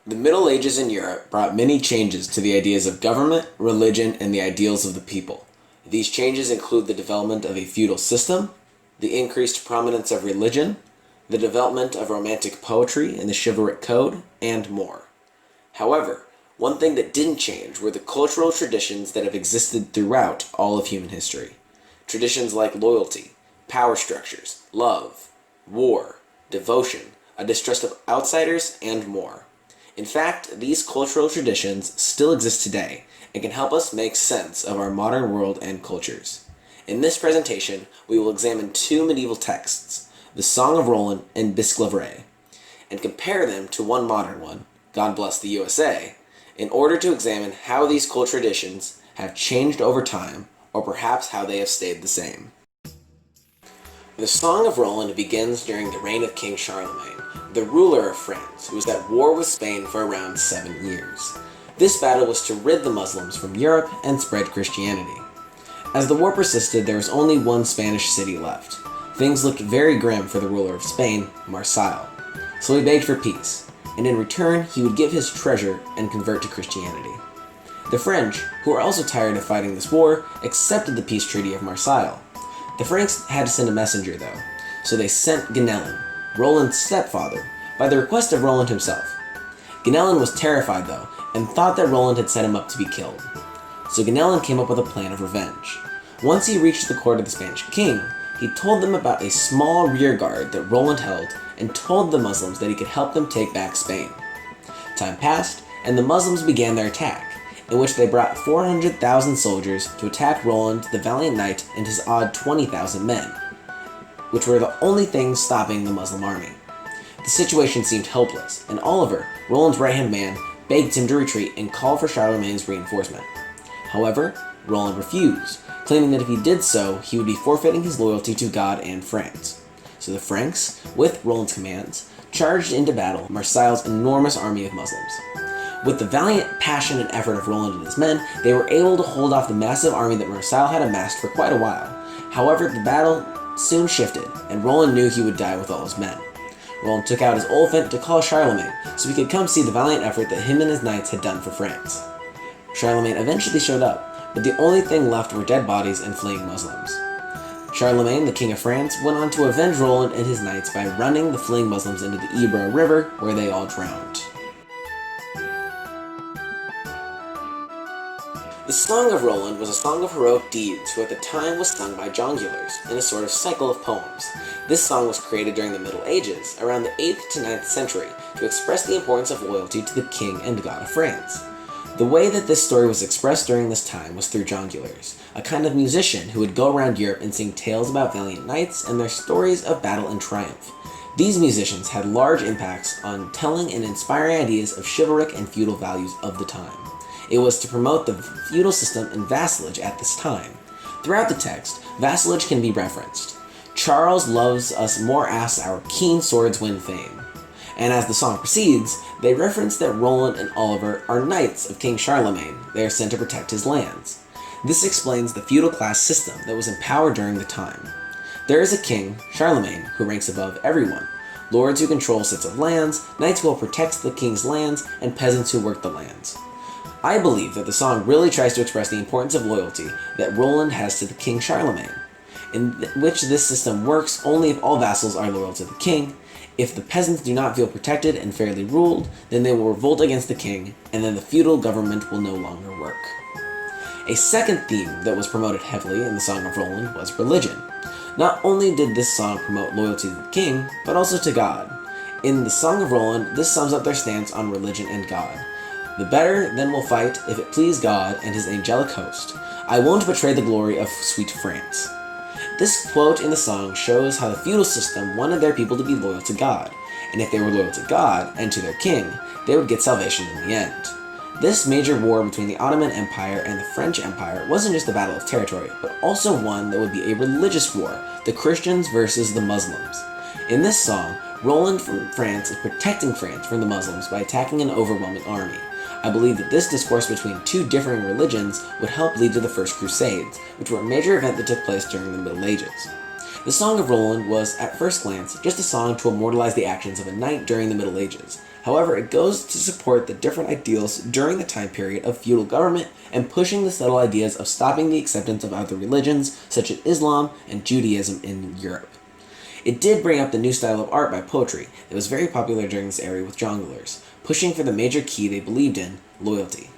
The Middle Ages in Europe brought many changes to the ideas of government, religion, and the ideals of the people. These changes include the development of a feudal system, the increased prominence of religion, the development of romantic poetry and the chivalric code, and more. However, one thing that didn't change were the cultural traditions that have existed throughout all of human history. Traditions like loyalty, power structures, love, war, devotion, a distrust of outsiders, and more. In fact, these cultural traditions still exist today and can help us make sense of our modern world and cultures. In this presentation, we will examine two medieval texts, the Song of Roland and Bisque Lavray, and compare them to one modern one, God Bless the USA, in order to examine how these cultural traditions have changed over time, or perhaps how they have stayed the same. The Song of Roland begins during the reign of King Charlemagne, the ruler of France, who was at war with Spain for around 7 years. This battle was to rid the Muslims from Europe and spread Christianity. As the war persisted, there was only one Spanish city left. Things looked very grim for the ruler of Spain, Marseille. So he begged for peace, and in return he would give his treasure and convert to Christianity. The French, who were also tired of fighting this war, accepted the peace treaty of Marseille. The Franks had to send a messenger though, so they sent Ganelon, Roland's stepfather, by the request of Roland himself. Ganelon was terrified though, and thought that Roland had set him up to be killed. So Ganelon came up with a plan of revenge. Once he reached the court of the Spanish king, he told them about a small rear guard that Roland held and told the Muslims that he could help them take back Spain. Time passed, and the Muslims began their attack, in which they brought 400,000 soldiers to attack Roland, the valiant knight, and his odd 20,000 men, which were the only things stopping the Muslim army. The situation seemed hopeless, and Oliver, Roland's right-hand man, begged him to retreat and call for Charlemagne's reinforcement. However, Roland refused, claiming that if he did so, he would be forfeiting his loyalty to God and France. So the Franks, with Roland's commands, charged into battle Marseille's enormous army of Muslims. With the valiant passion and effort of Roland and his men, they were able to hold off the massive army that Marseille had amassed for quite a while. However, the battle soon shifted, and Roland knew he would die with all his men. Roland took out his elephant to call Charlemagne, so he could come see the valiant effort that him and his knights had done for France. Charlemagne eventually showed up, but the only thing left were dead bodies and fleeing Muslims. Charlemagne, the king of France, went on to avenge Roland and his knights by running the fleeing Muslims into the Ebro River, where they all drowned. The Song of Roland was a song of heroic deeds who at the time was sung by jongleurs in a sort of cycle of poems. This song was created during the Middle Ages, around the 8th to 9th century, to express the importance of loyalty to the king and god of France. The way that this story was expressed during this time was through jongleurs, a kind of musician who would go around Europe and sing tales about valiant knights and their stories of battle and triumph. These musicians had large impacts on telling and inspiring ideas of chivalric and feudal values of the time. It was to promote the feudal system and vassalage at this time. Throughout the text, vassalage can be referenced. Charles loves us more as our keen swords win fame. And as the song proceeds, they reference that Roland and Oliver are knights of King Charlemagne. They are sent to protect his lands. This explains the feudal class system that was in power during the time. There is a king, Charlemagne, who ranks above everyone. Lords who control sets of lands, knights who will protect the king's lands, and peasants who work the lands. I believe that the song really tries to express the importance of loyalty that Roland has to the King Charlemagne, in which this system works only if all vassals are loyal to the king. If the peasants do not feel protected and fairly ruled, then they will revolt against the king, and then the feudal government will no longer work. A second theme that was promoted heavily in the Song of Roland was religion. Not only did this song promote loyalty to the king, but also to God. In the Song of Roland, this sums up their stance on religion and God. The better then will fight if it please God and his angelic host. I won't betray the glory of sweet France. This quote in the song shows how the feudal system wanted their people to be loyal to God, and if they were loyal to God and to their king, they would get salvation in the end. This major war between the Ottoman Empire and the French Empire wasn't just a battle of territory, but also one that would be a religious war, the Christians versus the Muslims. In this song, Roland from France is protecting France from the Muslims by attacking an overwhelming army. I believe that this discourse between two differing religions would help lead to the First Crusades, which were a major event that took place during the Middle Ages. The Song of Roland was, at first glance, just a song to immortalize the actions of a knight during the Middle Ages. However, it goes to support the different ideals during the time period of feudal government and pushing the subtle ideas of stopping the acceptance of other religions, such as Islam and Judaism in Europe. It did bring up the new style of art by poetry that was very popular during this era with jongleurs, pushing for the major key they believed in, loyalty.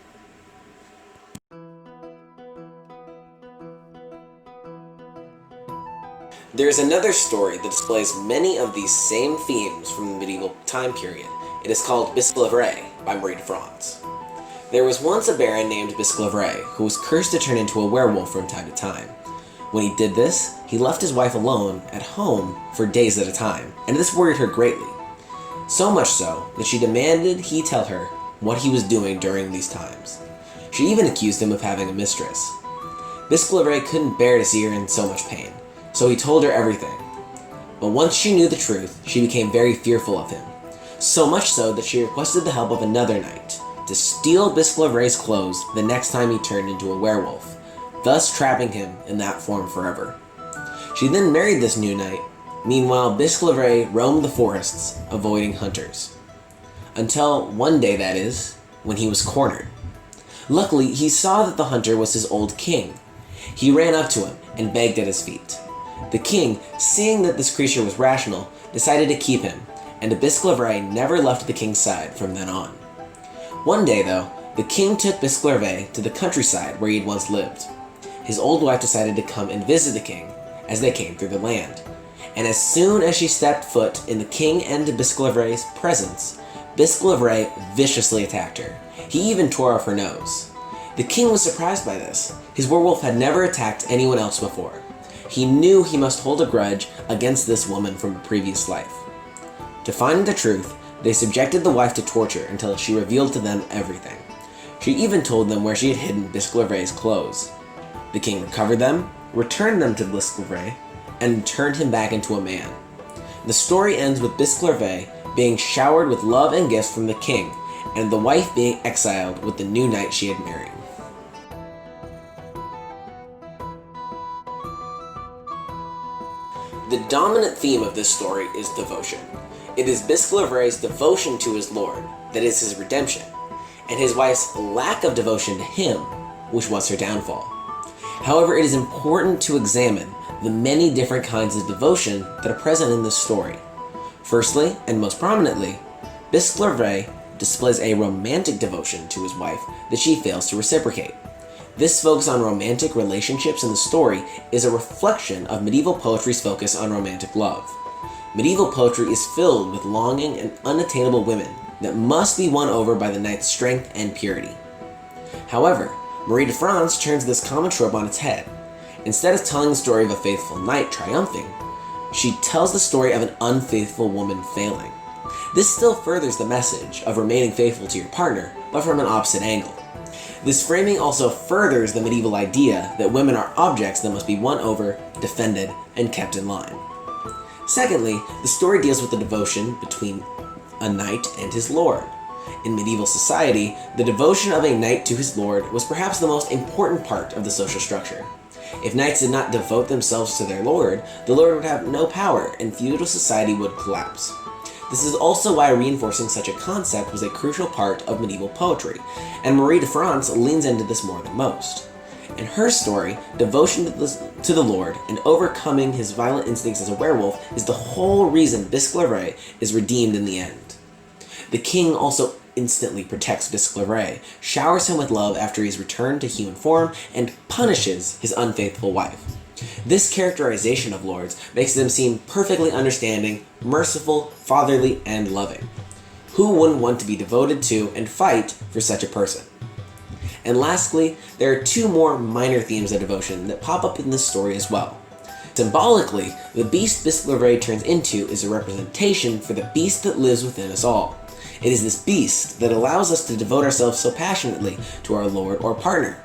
There is another story that displays many of these same themes from the medieval time period. It is called Bisclaveret by Marie de France. There was once a baron named Bisclaveret who was cursed to turn into a werewolf from time to time. When he did this, he left his wife alone at home for days at a time, and this worried her greatly. So much so that she demanded he tell her what he was doing during these times. She even accused him of having a mistress. Bisclaveret couldn't bear to see her in so much pain, so he told her everything. But once she knew the truth, she became very fearful of him. So much so that she requested the help of another knight to steal Bisclaveret's clothes the next time he turned into a werewolf, thus trapping him in that form forever. She then married this new knight. Meanwhile, Bisclaveret roamed the forests, avoiding hunters. Until one day, that is, when he was cornered. Luckily, he saw that the hunter was his old king. He ran up to him and begged at his feet. The king, seeing that this creature was rational, decided to keep him, and Bisclaveret never left the king's side from then on. One day, though, the king took Bisclaveret to the countryside where he had once lived. His old wife decided to come and visit the king as they came through the land, and as soon as she stepped foot in the king and Bisclaveret's presence, Bisclaveret viciously attacked her. He even tore off her nose. The king was surprised by this. His werewolf had never attacked anyone else before. He knew he must hold a grudge against this woman from a previous life. To find the truth, they subjected the wife to torture until she revealed to them everything. She even told them where she had hidden Bisclaveret's clothes. The king recovered them, returned them to Bisclaveret, and turned him back into a man. The story ends with Bisclaveret being showered with love and gifts from the king, and the wife being exiled with the new knight she had married. The dominant theme of this story is devotion. It is Bisclaveret's devotion to his lord that is his redemption, and his wife's lack of devotion to him, which was her downfall. However, it is important to examine the many different kinds of devotion that are present in this story. Firstly, and most prominently, Bisclaveret displays a romantic devotion to his wife that she fails to reciprocate. This focus on romantic relationships in the story is a reflection of medieval poetry's focus on romantic love. Medieval poetry is filled with longing and unattainable women that must be won over by the knight's strength and purity. However, Marie de France turns this common trope on its head. Instead of telling the story of a faithful knight triumphing, she tells the story of an unfaithful woman failing. This still furthers the message of remaining faithful to your partner, but from an opposite angle. This framing also furthers the medieval idea that women are objects that must be won over, defended, and kept in line. Secondly, the story deals with the devotion between a knight and his lord. In medieval society, the devotion of a knight to his lord was perhaps the most important part of the social structure. If knights did not devote themselves to their lord, the lord would have no power and feudal society would collapse. This is also why reinforcing such a concept was a crucial part of medieval poetry, and Marie de France leans into this more than most. In her story, devotion to the Lord and overcoming his violent instincts as a werewolf is the whole reason Bisclaveret is redeemed in the end. The king also instantly protects Bisclaveret, showers him with love after he's returned to human form, and punishes his unfaithful wife. This characterization of lords makes them seem perfectly understanding, merciful, fatherly, and loving. Who wouldn't want to be devoted to and fight for such a person? And lastly, there are two more minor themes of devotion that pop up in this story as well. Symbolically, the beast Bisclaveret turns into is a representation for the beast that lives within us all. It is this beast that allows us to devote ourselves so passionately to our lord or partner,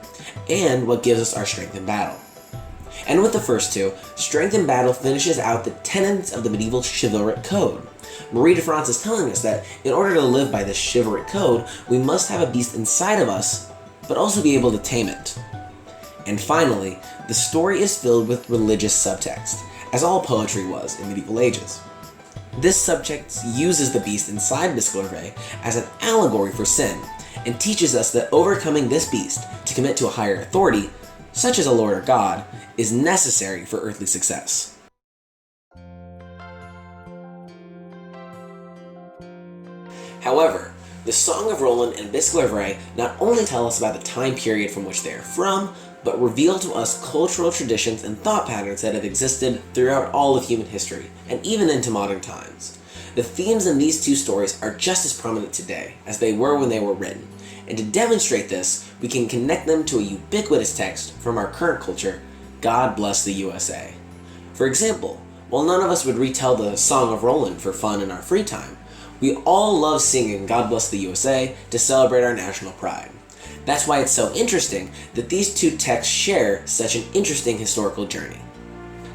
and what gives us our strength in battle. And with the first two, strength in battle finishes out the tenets of the medieval chivalric code. Marie de France is telling us that in order to live by this chivalric code, we must have a beast inside of us, but also be able to tame it. And finally, the story is filled with religious subtext, as all poetry was in medieval ages. This subject uses the beast inside Bisclavaret as an allegory for sin, and teaches us that overcoming this beast to commit to a higher authority, such as a Lord or God, is necessary for earthly success. However, the Song of Roland and Bisclavaret not only tell us about the time period from which they are from, but reveal to us cultural traditions and thought patterns that have existed throughout all of human history, and even into modern times. The themes in these two stories are just as prominent today as they were when they were written, and to demonstrate this, we can connect them to a ubiquitous text from our current culture, God Bless the USA. For example, while none of us would retell the Song of Roland for fun in our free time, we all love singing God Bless the USA to celebrate our national pride. That's why it's so interesting that these two texts share such an interesting historical journey.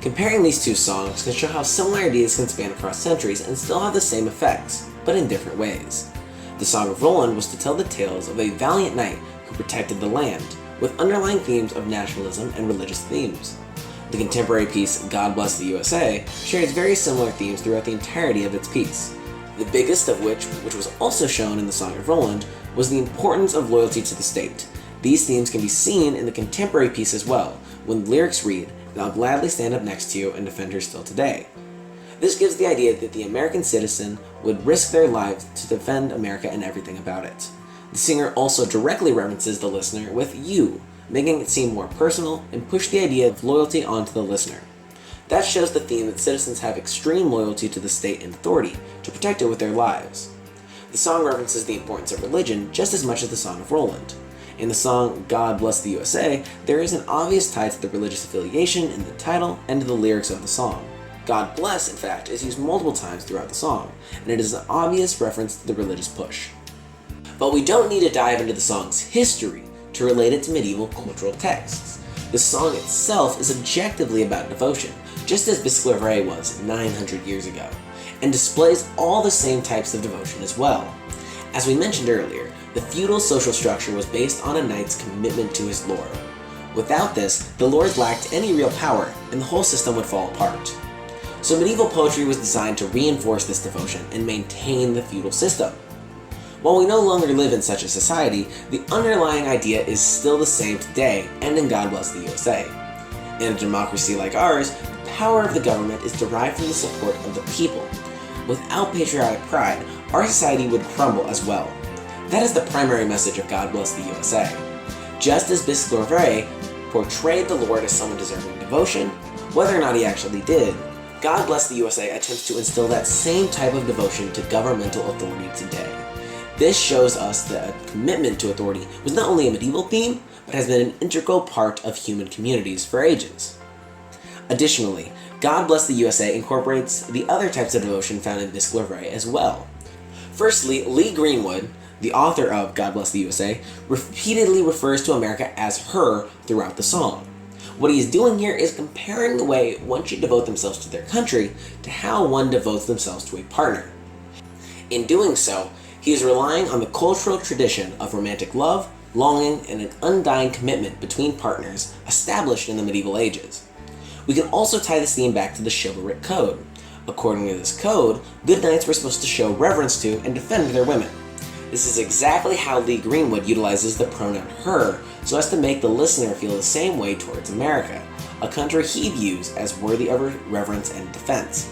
Comparing these two songs can show how similar ideas can span across centuries and still have the same effects, but in different ways. The Song of Roland was to tell the tales of a valiant knight who protected the land, with underlying themes of nationalism and religious themes. The contemporary piece, God Bless the USA, shares very similar themes throughout the entirety of its piece. The biggest of which was also shown in the Song of Roland, was the importance of loyalty to the state. These themes can be seen in the contemporary piece as well, when the lyrics read, "And I'll gladly stand up next to you and defend her still today." This gives the idea that the American citizen would risk their lives to defend America and everything about it. The singer also directly references the listener with "you," making it seem more personal and push the idea of loyalty onto the listener. That shows the theme that citizens have extreme loyalty to the state and authority to protect it with their lives. The song references the importance of religion just as much as the Song of Roland. In the song God Bless the USA, there is an obvious tie to the religious affiliation in the title and to the lyrics of the song. God bless, in fact, is used multiple times throughout the song, and it is an obvious reference to the religious push. But we don't need to dive into the song's history to relate it to medieval cultural texts. The song itself is objectively about devotion, just as Bisclavaret was 900 years ago, and displays all the same types of devotion as well. As we mentioned earlier, the feudal social structure was based on a knight's commitment to his lord. Without this, the lord lacked any real power, and the whole system would fall apart. So medieval poetry was designed to reinforce this devotion and maintain the feudal system. While we no longer live in such a society, the underlying idea is still the same today and in God Bless the USA. In a democracy like ours, the power of the government is derived from the support of the people. Without patriotic pride, our society would crumble as well. That is the primary message of God Bless the USA. Just as Bisclavaret portrayed the Lord as someone deserving devotion, whether or not he actually did, God Bless the USA attempts to instill that same type of devotion to governmental authority today. This shows us that a commitment to authority was not only a medieval theme, but has been an integral part of human communities for ages. Additionally, God Bless the USA incorporates the other types of devotion found in Bisclavaret as well. Firstly, Lee Greenwood, the author of God Bless the USA, repeatedly refers to America as her throughout the song. What he is doing here is comparing the way one should devote themselves to their country to how one devotes themselves to a partner. In doing so, he is relying on the cultural tradition of romantic love, longing, and an undying commitment between partners established in the medieval ages. We can also tie this theme back to the chivalric code. According to this code, good knights were supposed to show reverence to and defend their women. This is exactly how Lee Greenwood utilizes the pronoun her so as to make the listener feel the same way towards America, a country he views as worthy of reverence and defense.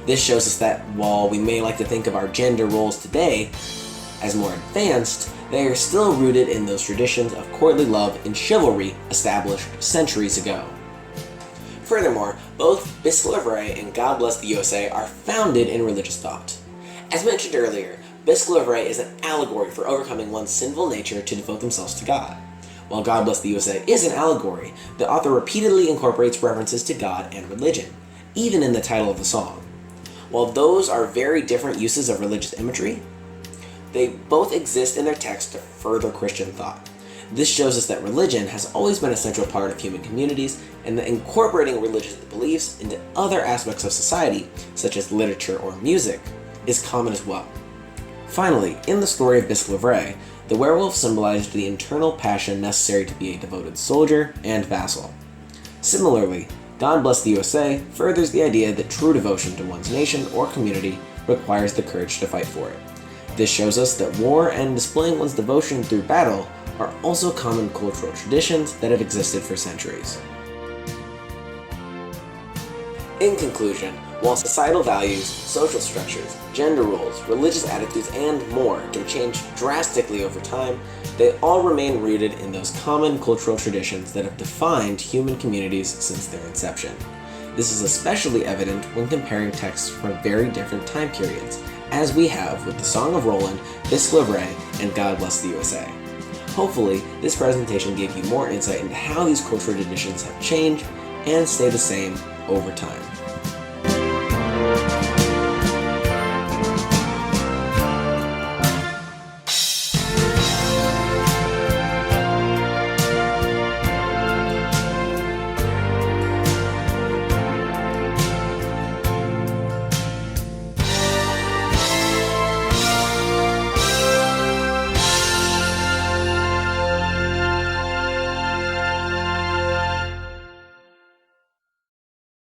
This shows us that while we may like to think of our gender roles today as more advanced, they are still rooted in those traditions of courtly love and chivalry established centuries ago. Furthermore, both Bisclavaret and God Bless the USA are founded in religious thought. As mentioned earlier, Bisclavaret is an allegory for overcoming one's sinful nature to devote themselves to God. While God Bless the USA is an allegory, the author repeatedly incorporates references to God and religion, even in the title of the song. While those are very different uses of religious imagery, they both exist in their text to further Christian thought. This shows us that religion has always been a central part of human communities, and that incorporating religious beliefs into other aspects of society, such as literature or music, is common as well. Finally, in the story of Bisclavaret, the werewolf symbolized the internal passion necessary to be a devoted soldier and vassal. Similarly, God Bless the USA furthers the idea that true devotion to one's nation or community requires the courage to fight for it. This shows us that war and displaying one's devotion through battle are also common cultural traditions that have existed for centuries. In conclusion, while societal values, social structures, gender roles, religious attitudes, and more can change drastically over time, they all remain rooted in those common cultural traditions that have defined human communities since their inception. This is especially evident when comparing texts from very different time periods, as we have with the Song of Roland, Bisque la Vraie, and God Bless the USA. Hopefully, this presentation gave you more insight into how these cultural traditions have changed and stay the same over time.